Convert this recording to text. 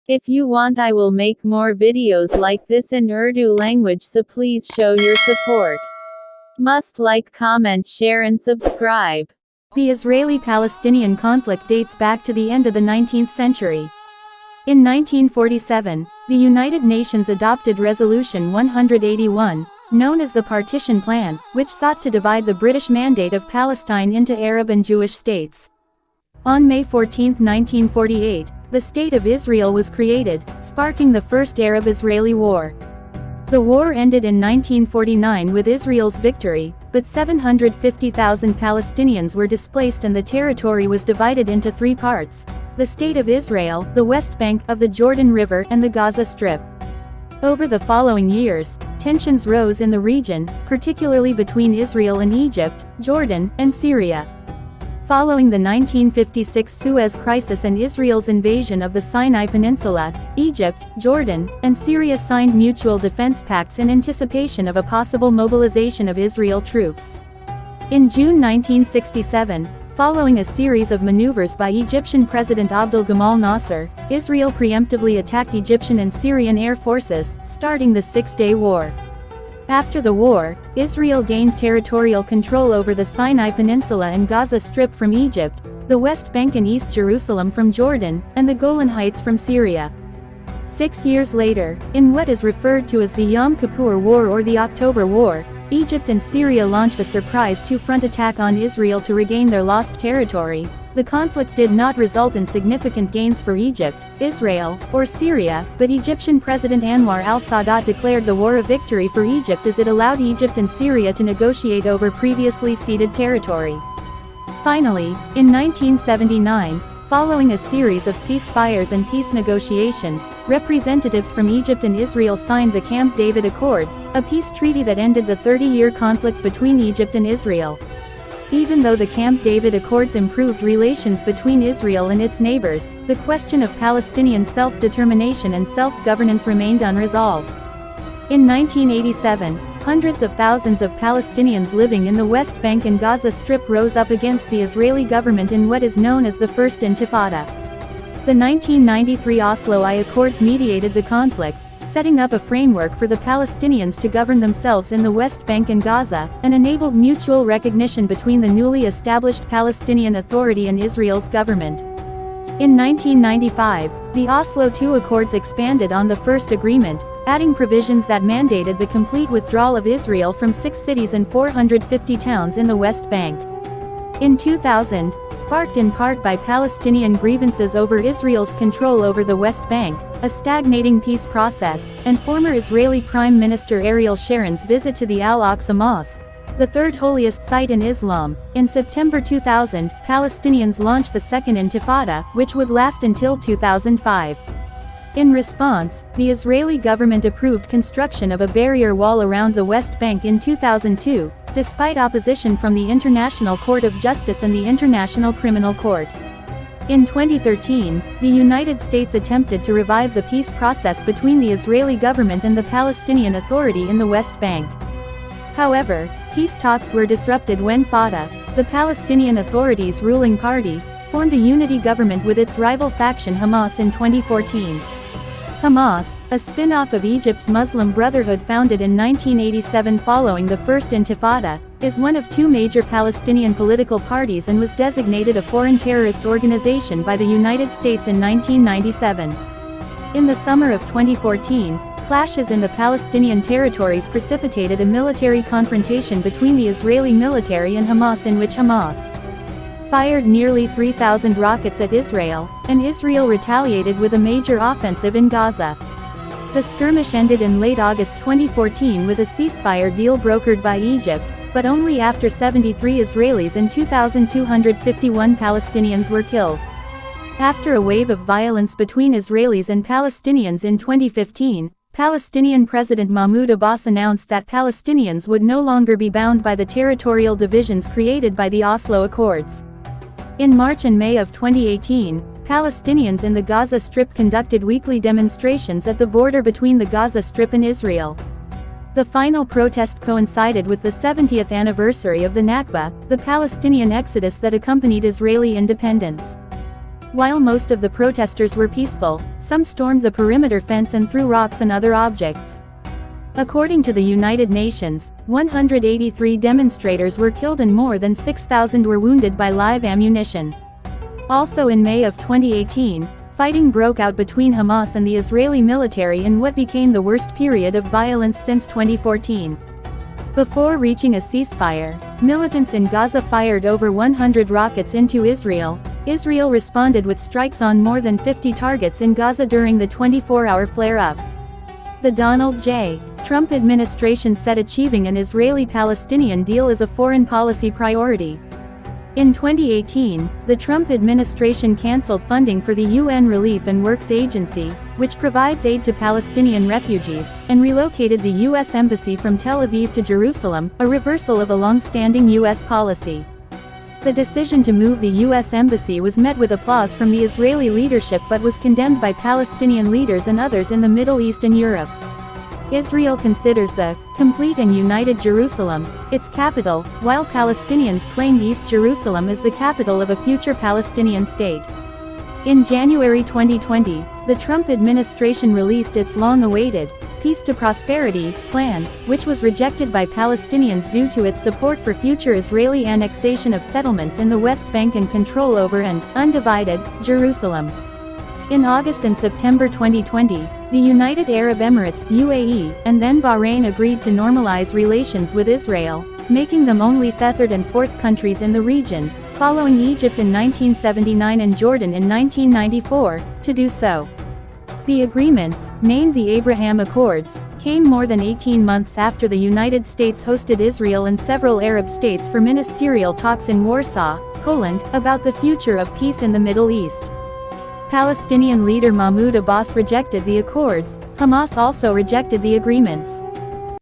If you want, I will make more videos like this in Urdu language, so please show your support. Must like, comment, share and subscribe. The Israeli-Palestinian conflict dates back to the end of the 19th century. In 1947, the United Nations adopted Resolution 181, known as the Partition Plan, which sought to divide the British Mandate of Palestine into Arab and Jewish states. On May 14, 1948, the State of Israel was created, sparking the First Arab-Israeli War. The war ended in 1949 with Israel's victory, but 750,000 Palestinians were displaced and the territory was divided into three parts: the State of Israel, the West Bank of the Jordan River and the Gaza Strip. Over the following years, tensions rose in the region, particularly between Israel and Egypt, Jordan, and Syria. Following the 1956 Suez Crisis and Israel's invasion of the Sinai Peninsula, Egypt, Jordan, and Syria signed mutual defense pacts in anticipation of a possible mobilization of Israel troops. In June 1967, following a series of maneuvers by Egyptian President Abdel Gamal Nasser, Israel preemptively attacked Egyptian and Syrian air forces, starting the Six-Day War. After the war, Israel gained territorial control over the Sinai Peninsula and Gaza Strip from Egypt, the West Bank and East Jerusalem from Jordan, and the Golan Heights from Syria. 6 years later, in what is referred to as the Yom Kippur War or the October War, Egypt and Syria launched a surprise two-front attack on Israel to regain their lost territory. The conflict did not result in significant gains for Egypt, Israel, or Syria, but Egyptian President Anwar al-Sadat declared the war a victory for Egypt as it allowed Egypt and Syria to negotiate over previously ceded territory. Finally, in 1979, following a series of ceasefires and peace negotiations, representatives from Egypt and Israel signed the Camp David Accords, a peace treaty that ended the 30-year conflict between Egypt and Israel. Even though the Camp David Accords improved relations between Israel and its neighbors, the question of Palestinian self-determination and self-governance remained unresolved. In 1987, hundreds of thousands of Palestinians living in the West Bank and Gaza Strip rose up against the Israeli government in what is known as the First Intifada. The 1993 Oslo I Accords mediated the conflict, setting up a framework for the Palestinians to govern themselves in the West Bank and Gaza, and enabled mutual recognition between the newly established Palestinian Authority and Israel's government. In 1995, the Oslo II Accords expanded on the first agreement, adding provisions that mandated the complete withdrawal of Israel from 6 cities and 450 towns in the West Bank. In 2000, sparked in part by Palestinian grievances over Israel's control over the West Bank, a stagnating peace process, and former Israeli Prime Minister Ariel Sharon's visit to the Al-Aqsa Mosque, the third holiest site in Islam, in September 2000, Palestinians launched the Second Intifada, which would last until 2005. In response, the Israeli government approved construction of a barrier wall around the West Bank in 2002, despite opposition from the International Court of Justice and the International Criminal Court. In 2013, the United States attempted to revive the peace process between the Israeli government and the Palestinian Authority in the West Bank. However, peace talks were disrupted when Fatah, the Palestinian Authority's ruling party, formed a unity government with its rival faction Hamas in 2014. Hamas, a spin-off of Egypt's Muslim Brotherhood founded in 1987 following the First Intifada, is one of 2 major Palestinian political parties and was designated a foreign terrorist organization by the United States in 1997. In the summer of 2014, clashes in the Palestinian territories precipitated a military confrontation between the Israeli military and Hamas in which Hamas fired nearly 3,000 rockets at Israel, and Israel retaliated with a major offensive in Gaza. The skirmish ended in late August 2014 with a ceasefire deal brokered by Egypt, but only after 73 Israelis and 2,251 Palestinians were killed. After a wave of violence between Israelis and Palestinians in 2015, Palestinian President Mahmoud Abbas announced that Palestinians would no longer be bound by the territorial divisions created by the Oslo Accords. In March and May of 2018, Palestinians in the Gaza Strip conducted weekly demonstrations at the border between the Gaza Strip and Israel. The final protest coincided with the 70th anniversary of the Nakba, the Palestinian exodus that accompanied Israeli independence. While most of the protesters were peaceful, some stormed the perimeter fence and threw rocks and other objects. According to the United Nations, 183 demonstrators were killed and more than 6,000 were wounded by live ammunition. Also in May of 2018, fighting broke out between Hamas and the Israeli military in what became the worst period of violence since 2014. Before reaching a ceasefire, militants in Gaza fired over 100 rockets into Israel. Israel responded with strikes on more than 50 targets in Gaza during the 24-hour flare-up. The Donald J. Trump administration said achieving an Israeli-Palestinian deal is a foreign policy priority. In 2018, the Trump administration canceled funding for the UN Relief and Works Agency, which provides aid to Palestinian refugees, and relocated the U.S. Embassy from Tel Aviv to Jerusalem, a reversal of a long-standing U.S. policy. The decision to move the U.S. Embassy was met with applause from the Israeli leadership but was condemned by Palestinian leaders and others in the Middle East and Europe. Israel considers the complete and united Jerusalem its capital, while Palestinians claim East Jerusalem is the capital of a future Palestinian state. In January 2020, the Trump administration released its long-awaited Peace to Prosperity plan, which was rejected by Palestinians due to its support for future Israeli annexation of settlements in the West Bank and control over an undivided Jerusalem. In August and September 2020, the United Arab Emirates (UAE) and then Bahrain agreed to normalize relations with Israel, making them only third and fourth countries in the region, following Egypt in 1979 and Jordan in 1994, to do so. The agreements, named the Abraham Accords, came more than 18 months after the United States hosted Israel and several Arab states for ministerial talks in Warsaw, Poland, about the future of peace in the Middle East. Palestinian leader Mahmoud Abbas rejected the accords. Hamas also rejected the agreements.